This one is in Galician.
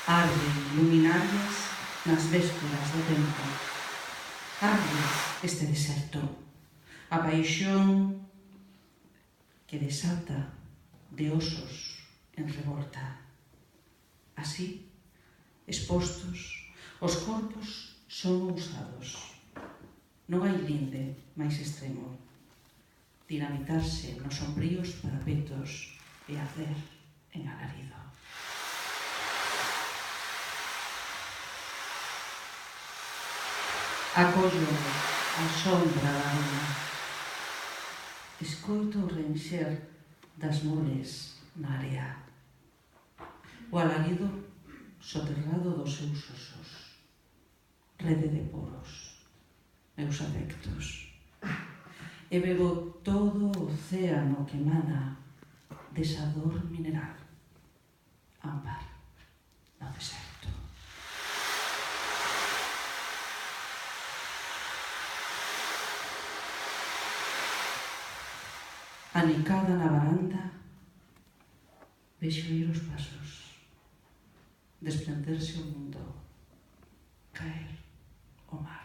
Arden luminarias nas vésperas do tempo. Arde este deserto, a paixón que desata de osos en revolta. Así, expostos, os corpos son usados. Non hai linde máis extremo. Dinamitarse nos sombríos parapetos e arder en alarido. Acollo a sombra da luna. Escoito o renxer das moles na area. O alarido soterrado dos seus osos. Rede de poros, meus afectos. E bebo todo o océano que emana desa dor mineral. Ámbar no deserto. Anicada na varanda, vexo ir os pasos, desprenderse o mundo, caer o mar.